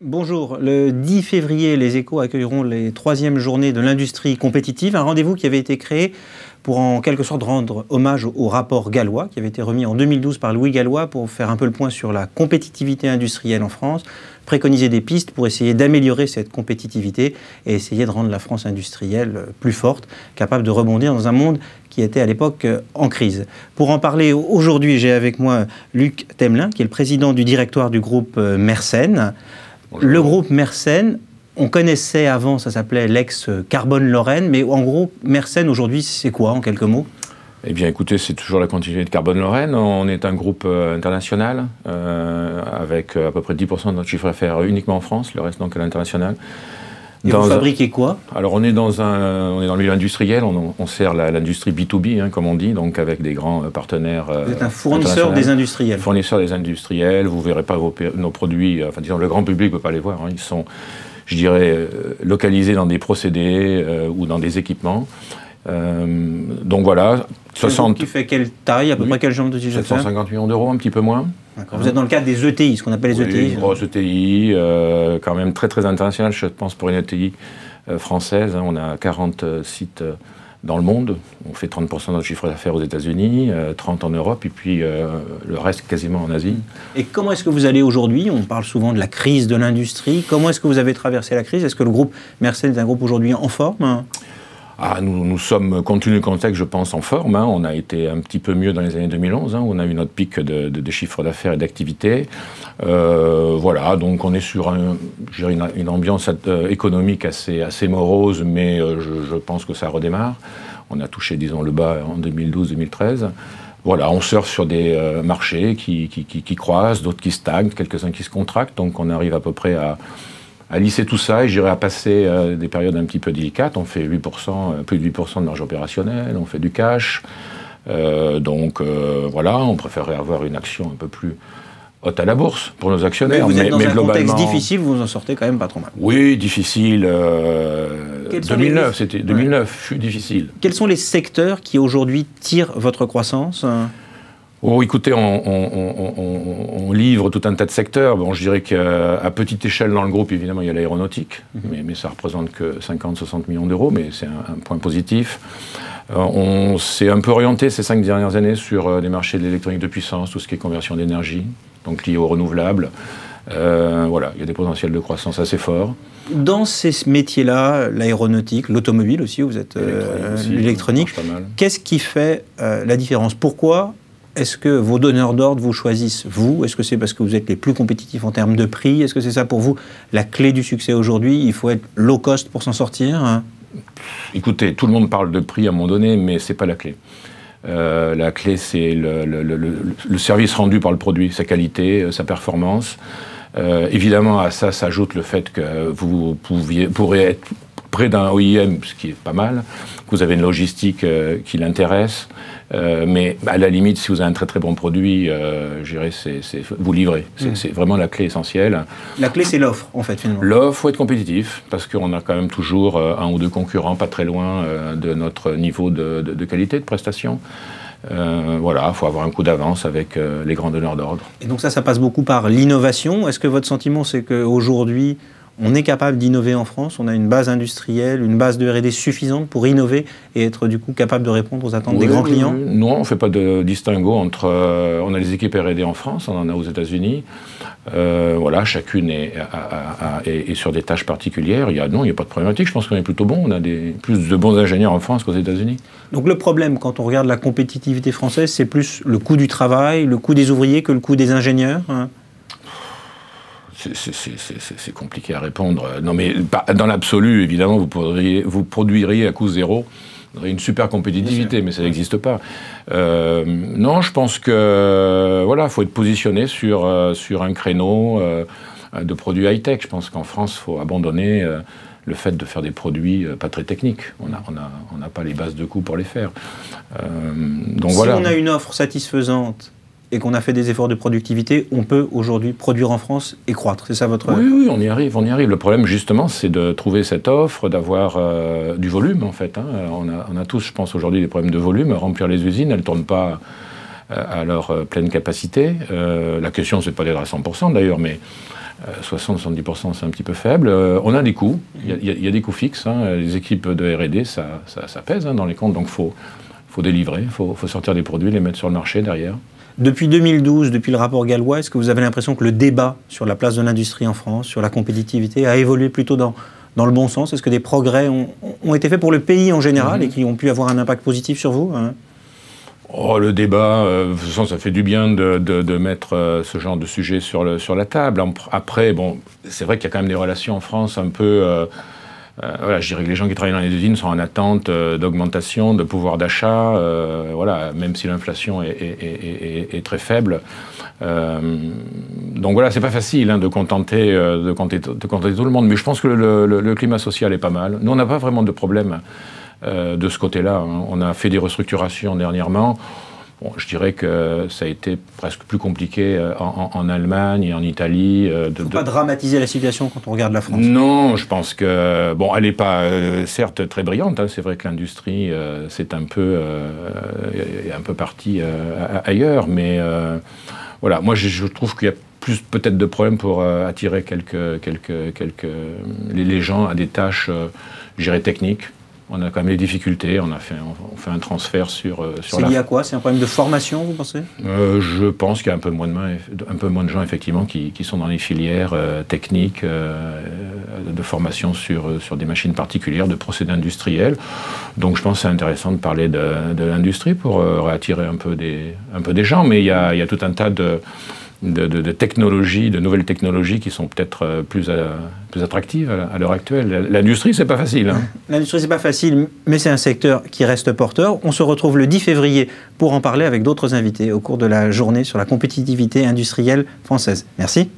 Bonjour, le 10 février, les Échos accueilleront les 3e journées de l'industrie compétitive, un rendez-vous qui avait été créé pour en quelque sorte rendre hommage au rapport Gallois, qui avait été remis en 2012 par Louis Gallois pour faire un peu le point sur la compétitivité industrielle en France, préconiser des pistes pour essayer d'améliorer cette compétitivité et essayer de rendre la France industrielle plus forte, capable de rebondir dans un monde qui était à l'époque en crise. Pour en parler aujourd'hui, j'ai avec moi Luc Temelin, qui est le président du directoire du groupe Mersen. Bonjour. Le groupe Mersen, on connaissait avant, ça s'appelait l'ex-Carbone Lorraine, mais en gros, Mersen aujourd'hui, c'est quoi en quelques mots? Eh bien écoutez, c'est toujours la continuité de Carbone Lorraine. On est un groupe international, avec à peu près 10% de notre chiffre d'affaires uniquement en France, le reste donc à l'international. Et vous fabriquez quoi? Alors on est dans le milieu industriel, on sert l'industrie B2B, hein, comme on dit, donc avec des grands partenaires. Vous êtes un fournisseur des industriels. Fournisseur des industriels, vous ne verrez pas nos produits, enfin disons le grand public ne peut pas les voir, hein, ils sont, je dirais, localisés dans des procédés ou dans des équipements. Donc voilà, 60... Qui fait quelle taille, à peu près quel genre de chiffre d'affaires? 750 millions d'euros, un petit peu moins. Vous êtes dans le cadre des ETI, ce qu'on appelle les ETI. Une grosse ETI, quand même très internationale, je pense, pour une ETI française. Hein, on a 40 sites dans le monde. On fait 30% de notre chiffre d'affaires aux États-Unis, 30% en Europe, et puis le reste quasiment en Asie. Et comment est-ce que vous allez aujourd'hui? On parle souvent de la crise de l'industrie. Comment est-ce que vous avez traversé la crise? Est-ce que le groupe Mersen est un groupe aujourd'hui en forme? Nous sommes, compte tenu du contexte, je pense, en forme. Hein. On a été un petit peu mieux dans les années 2011, hein, où on a eu notre pic de chiffre d'affaires et d'activité. Voilà, donc on est sur une ambiance économique assez morose, mais je pense que ça redémarre. On a touché, disons, le bas en 2012-2013. Voilà, on surfe sur des marchés qui croissent, d'autres qui stagnent, quelques-uns qui se contractent, donc on arrive à peu près à lisser tout ça et j'irai à passer des périodes un petit peu délicates. On fait 8%, plus de 8% de marge opérationnelle, on fait du cash. Voilà, on préférerait avoir une action un peu plus haute à la bourse pour nos actionnaires. Mais vous êtes dans un contexte difficile, vous en sortez quand même pas trop mal. Oui, difficile. 2009 fut difficile. Quels sont les secteurs qui aujourd'hui tirent votre croissance ? Oh, écoutez, on livre tout un tas de secteurs. Bon, je dirais qu'à petite échelle dans le groupe, évidemment, il y a l'aéronautique, mais ça ne représente que 50-60 millions d'euros, mais c'est un point positif. On s'est un peu orienté ces 5 dernières années sur les marchés de l'électronique de puissance, tout ce qui est conversion d'énergie, donc lié aux renouvelables. Voilà, il y a des potentiels de croissance assez forts. Dans ces métiers-là, l'aéronautique, l'automobile aussi, vous êtes l'électronique, qu'est-ce qui fait la différence? Pourquoi est-ce que vos donneurs d'ordre vous choisissent, vous? Est-ce que c'est parce que vous êtes les plus compétitifs en termes de prix? Est-ce que c'est ça pour vous la clé du succès aujourd'hui? Il faut être low cost pour s'en sortir, hein? Écoutez, tout le monde parle de prix à un moment donné, mais ce n'est pas la clé. La clé, c'est le service rendu par le produit, sa qualité, sa performance. Évidemment, à ça s'ajoute le fait que vous pourrez être près d'un OEM, ce qui est pas mal, que vous avez une logistique qui l'intéresse, mais à la limite, si vous avez un très bon produit, je dirais, vous livrez. C'est vraiment la clé essentielle. La clé, c'est l'offre, en fait, finalement. L'offre, il faut être compétitif, parce qu'on a quand même toujours un ou deux concurrents pas très loin de notre niveau de qualité de prestation. Voilà, il faut avoir un coup d'avance avec les grands donneurs d'ordre. Et donc ça passe beaucoup par l'innovation. Est-ce que votre sentiment, c'est qu'aujourd'hui, on est capable d'innover en France? On a une base industrielle, une base de R&D suffisante pour innover et être du coup capable de répondre aux attentes des grands clients? Non, on ne fait pas de distinguo entre... on a les équipes R&D en France, on en a aux États-Unis. Voilà, chacune est sur des tâches particulières. Il n'y a pas de problématique. Je pense qu'on est plutôt bon. On a plus de bons ingénieurs en France qu'aux États-Unis. Donc le problème, quand on regarde la compétitivité française, c'est plus le coût du travail, le coût des ouvriers que le coût des ingénieurs, hein? C'est compliqué à répondre. Non, mais dans l'absolu, évidemment, vous produiriez à coût zéro. Vous auriez une super compétitivité, mais ça n'existe pas. Non, je pense que voilà, faut être positionné sur un créneau de produits high-tech. Je pense qu'en France, il faut abandonner le fait de faire des produits pas très techniques. On n'a pas les bases de coûts pour les faire. Donc, si on a une offre satisfaisante et qu'on a fait des efforts de productivité, on peut aujourd'hui produire en France et croître. C'est ça votre... Oui, on y arrive. Le problème, justement, c'est de trouver cette offre, d'avoir du volume, en fait. Hein. On a tous, je pense, aujourd'hui des problèmes de volume. Remplir les usines, elles ne tournent pas à leur pleine capacité. La question, c'est pas d'être à 100% d'ailleurs, mais 60-70%, c'est un petit peu faible. On a des coûts, il y a des coûts fixes. Hein. Les équipes de R&D, ça pèse dans les comptes, donc il faut délivrer, il faut sortir des produits, les mettre sur le marché derrière. Depuis 2012, depuis le rapport Gallois, est-ce que vous avez l'impression que le débat sur la place de l'industrie en France, sur la compétitivité, a évolué plutôt dans le bon sens? Est-ce que des progrès ont été faits pour le pays en général et qui ont pu avoir un impact positif sur vous, hein? Oh, le débat, de toute façon, ça fait du bien de mettre ce genre de sujet sur la table. Après, bon, c'est vrai qu'il y a quand même des relations en France un peu... voilà, je dirais que les gens qui travaillent dans les usines sont en attente d'augmentation, de pouvoir d'achat, voilà, même si l'inflation est très faible. Donc voilà, c'est pas facile de contenter tout le monde, mais je pense que le climat social est pas mal. Nous, on n'a pas vraiment de problème de ce côté-là. Hein. On a fait des restructurations dernièrement. Bon, je dirais que ça a été presque plus compliqué en Allemagne et en Italie. Il ne faut pas dramatiser la situation quand on regarde la France. Non, je pense que... Bon, elle n'est pas, certes, très brillante. Hein. C'est vrai que l'industrie, c'est un peu parti ailleurs. Mais voilà, moi, je trouve qu'il y a plus peut-être de problèmes pour attirer les gens à des tâches, je dirais, techniques. On a quand même des difficultés, on fait un transfert sur C'est lié à quoi? C'est un problème de formation, vous pensez? Je pense qu'il y a un peu moins de gens, effectivement, qui sont dans les filières techniques, de formation sur des machines particulières, de procédés industriels. Donc je pense que c'est intéressant de parler de l'industrie pour réattirer un peu des gens, mais il y a tout un tas de technologies, de nouvelles technologies qui sont peut-être plus attractives à l'heure actuelle. L'industrie, c'est pas facile. Hein. L'industrie, c'est pas facile, mais c'est un secteur qui reste porteur. On se retrouve le 10 février pour en parler avec d'autres invités au cours de la journée sur la compétitivité industrielle française. Merci.